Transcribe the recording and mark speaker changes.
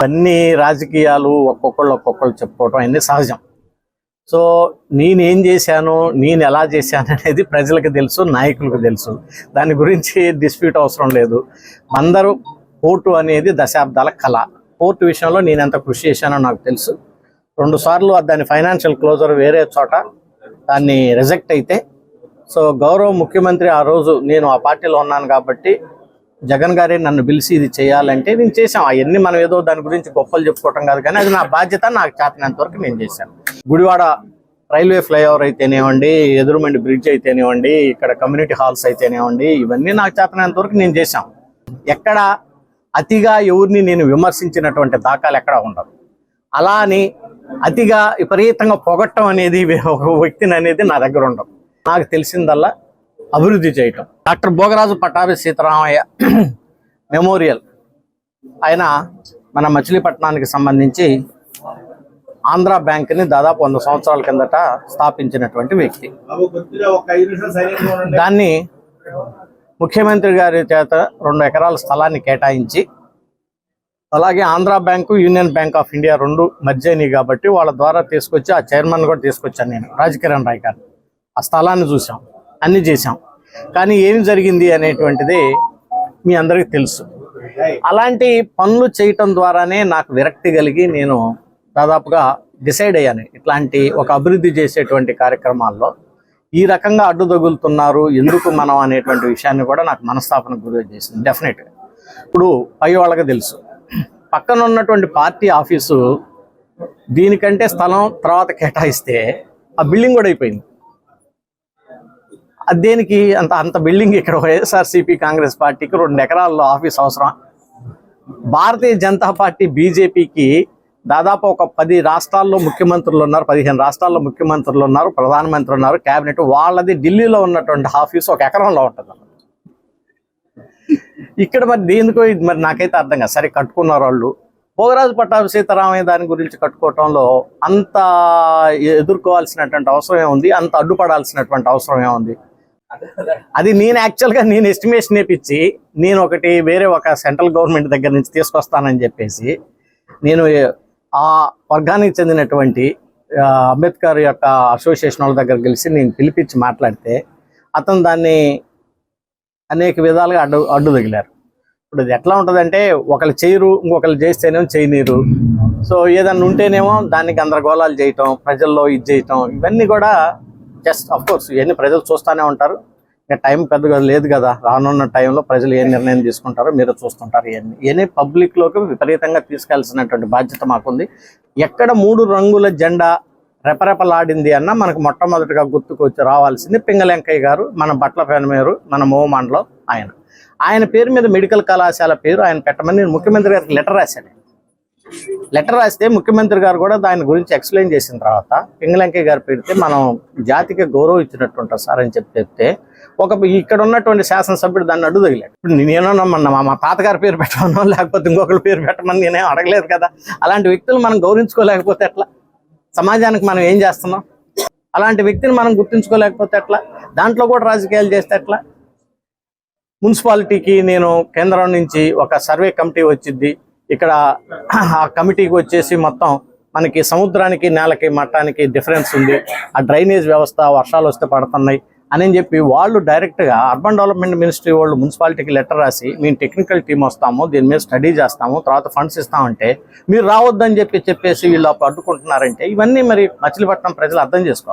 Speaker 1: అన్ని రాజకీయాలు ఒక్కొక్కళ్ళు చెప్పుకోవటం అన్నీ సహజం. సో నేనేం చేశాను, నేను ఎలా చేశాను అనేది ప్రజలకు తెలుసు, నాయకులకు తెలుసు. దాని గురించి డిస్ప్యూట్ అవసరం లేదు. అందరూ పోర్టు అనేది దశాబ్దాల కళ. పోర్టు విషయంలో నేను ఎంత కృషి చేశానో నాకు తెలుసు. 2 సార్లు దాని ఫైనాన్షియల్ క్లోజర్ వేరే చోట దాన్ని రిజెక్ట్ అయితే, సో గౌరవ ముఖ్యమంత్రి ఆ రోజు నేను ఆ పార్టీలో ఉన్నాను కాబట్టి జగన్ గారే నన్ను పిలిచి ఇది చేయాలంటే నేను చేశాం. అవన్నీ మనం ఏదో దాని గురించి గొప్పలు చెప్పుకోవటం కాదు, కానీ అది నా బాధ్యత. నాకు చేతనంత వరకు నేను చేశాను. గుడివాడ రైల్వే ఫ్లైఓవర్ అయితేనేవ్వండి, ఎదురుమండి బ్రిడ్జ్ అయితేనేవ్వండి, ఇక్కడ కమ్యూనిటీ హాల్స్ అయితేనేవ్వండి, ఇవన్నీ నాకు చేతనంత వరకు నేను చేశాం. ఎక్కడ అతిగా ఎవరిని నేను విమర్శించినటువంటి దాఖలు ఎక్కడ ఉండదు. అలా అని అతిగా విపరీతంగా పొగట్టం అనేది ఒక వ్యక్తిని అనేది నా దగ్గర ఉండదు. నాకు తెలిసిందల్లా అభివృద్ధి చేయటం. డాక్టర్ భోగరాజు పట్టాభి సీతారామయ్య మెమోరియల్ ఆయన మన మచిలీపట్నానికి సంబంధించి ఆంధ్ర బ్యాంక్ని దాదాపు 100 సంవత్సరాల కిందట స్థాపించినటువంటి వ్యక్తి. దాన్ని ముఖ్యమంత్రి గారి చేత 2 ఎకరాల స్థలాన్ని కేటాయించి, అలాగే Andhra bank, union bank of India 2 merge అయినాయి కాబట్టి వాళ్ళ ద్వారా తీసుకొచ్చి ఆ చైర్మన్ కూడా తీసుకొచ్చాను నేను, రాజకిరణ్ రాయ్ గారు. ఆ స్థలాన్ని చూసాం, అన్నీ చేశాం. కానీ ఏమి జరిగింది అనేటువంటిది మీ అందరికీ తెలుసు. అలాంటి పనులు చేయటం ద్వారానే నాకు విరక్తి కలిగి నేను దాదాపుగా డిసైడ్ అయ్యాను, ఇట్లాంటి ఒక అభివృద్ధి చేసేటువంటి కార్యక్రమాల్లో ఈ రకంగా అడ్డు తగులుతున్నారు ఎందుకు మనం అనేటువంటి విషయాన్ని కూడా నాకు మనస్తాపనకు గురి చేసింది. డెఫినెట్గా ఇప్పుడు పై వాళ్ళకి తెలుసు, పక్కన ఉన్నటువంటి పార్టీ ఆఫీసు దీనికంటే స్థలం తర్వాత కేటాయిస్తే ఆ బిల్డింగ్ కూడా అయిపోయింది. దేనికి అంత బిల్డింగ్ ఇక్కడ వైఎస్ఆర్సీపీ కాంగ్రెస్ పార్టీకి 2 ఎకరాల్లో ఆఫీస్ అవసరం? భారతీయ జనతా పార్టీ బీజేపీకి దాదాపు ఒక 10 రాష్ట్రాల్లో ముఖ్యమంత్రులు ఉన్నారు, 15 రాష్ట్రాల్లో ముఖ్యమంత్రులు ఉన్నారు, ప్రధానమంత్రి ఉన్నారు, క్యాబినెట్. వాళ్ళది ఢిల్లీలో ఉన్నటువంటి ఆఫీసు 1 ఎకరంలో ఉంటుంది. ఇక్కడ మరి దేనికో మరి నాకైతే అర్థం కాదు. సరే కట్టుకున్నారు వాళ్ళు. భోగరాజు పట్టాభి సీతారామయ్య దాని గురించి కట్టుకోవటంలో అంత ఎదుర్కోవాల్సినటువంటి అవసరం ఏముంది, అంత అడ్డుపడాల్సినటువంటి అవసరం ఏముంది? అది నేను యాక్చువల్గా నేను ఎస్టిమేషన్ వేపించి నేను వేరే ఒక సెంట్రల్ గవర్నమెంట్ దగ్గర నుంచి తీసుకొస్తానని చెప్పేసి నేను ఆ వర్గానికి చెందినటువంటి అంబేద్కర్ యొక్క అసోసియేషన్ వాళ్ళ దగ్గర కలిసి నేను పిలిపించి మాట్లాడితే అతను దాన్ని అనేక విధాలుగా అడ్డు తగిలారు. ఇప్పుడు ఇది ఎట్లా ఉంటుందంటే, ఒకళ్ళు చేయరు, ఇంకొకళ్ళు చేస్తేనేమో చేయనీరు. సో ఏదన్నా ఉంటేనేమో దాన్ని గందరగోళాలు చేయటం, ప్రజల్లో ఇది చేయటం, ఇవన్నీ కూడా జస్ట్ ఆఫ్ కోర్స్ ఇవన్నీ ప్రజలు చూస్తూనే ఉంటారు. ఇంకా టైం పెద్దగా లేదు కదా, రానున్న టైంలో ప్రజలు ఏ నిర్ణయం తీసుకుంటారో మీరు చూస్తుంటారు. ఇవన్నీ పబ్లిక్లోకి విపరీతంగా తీసుకెళ్లాల్సినటువంటి బాధ్యత మాకుంది. ఎక్కడ 3 రంగుల జెండా రెపరెపలాడింది అన్న మనకు మొట్టమొదటిగా గుర్తుకొచ్చి రావాల్సింది పింగళెంకయ్య గారు, మన బట్ల పెనమేరు, మన మోమండలో ఆయన పేరు మీద మెడికల్ కళాశాల పేరు ఆయన పెట్టమని నేను ముఖ్యమంత్రి గారికి లెటర్ రాశాను. లెటర్ రాస్తే ముఖ్యమంత్రి గారు కూడా దాని గురించి ఎక్స్ప్లెయిన్ చేసిన తర్వాత పింగళెంకయ్య గారు పెడితే మనం జాతికి గౌరవం ఇచ్చినట్టు ఉంటారు సార్ అని చెప్తే ఇక్కడ ఉన్నటువంటి శాసనసభ్యుడు దాన్ని అడ్డు తగిలాడు. ఇప్పుడు నేనేమన్నా మా తాతగారి పేరు పెట్టమనో లేకపోతే ఇంకొకరి పేరు పెట్టమని నేనేం అడగలేదు కదా. అలాంటి వ్యక్తులు మనం గౌరవించుకోలేకపోతే ఎట్లా? సమాజానికి మనం ఏం చేస్తున్నాం? అలాంటి వ్యక్తిని మనం గుర్తించుకోలేకపోతే ఎట్లా? దాంట్లో కూడా రాజకీయాలు చేస్తే ఎట్లా? మున్సిపాలిటీకి నేను కేంద్రం నుంచి ఒక సర్వే కమిటీ వచ్చింది. ఇక్కడ ఆ కమిటీకి వచ్చేసి మొత్తం మనకి సముద్రానికి నేలకి మట్టానికి డిఫరెన్స్ ఉంది, ఆ డ్రైనేజ్ వ్యవస్థ వర్షాలు వస్తే పడుతున్నాయి అని చెప్పి వాళ్ళు డైరెక్ట్గా అర్బన్ డెవలప్మెంట్ మినిస్ట్రీ వాళ్ళు మున్సిపాలిటీకి లెటర్ రాసి మేము టెక్నికల్ టీం వస్తాము, దీని మీద స్టడీ చేస్తాము, తర్వాత ఫండ్స్ ఇస్తామంటే మీరు రావద్దని చెప్పేసి వీళ్ళు అడ్డుకుంటున్నారంటే ఇవన్నీ మరి మచిలీపట్నం ప్రజలు అర్థం చేసుకోవాలి.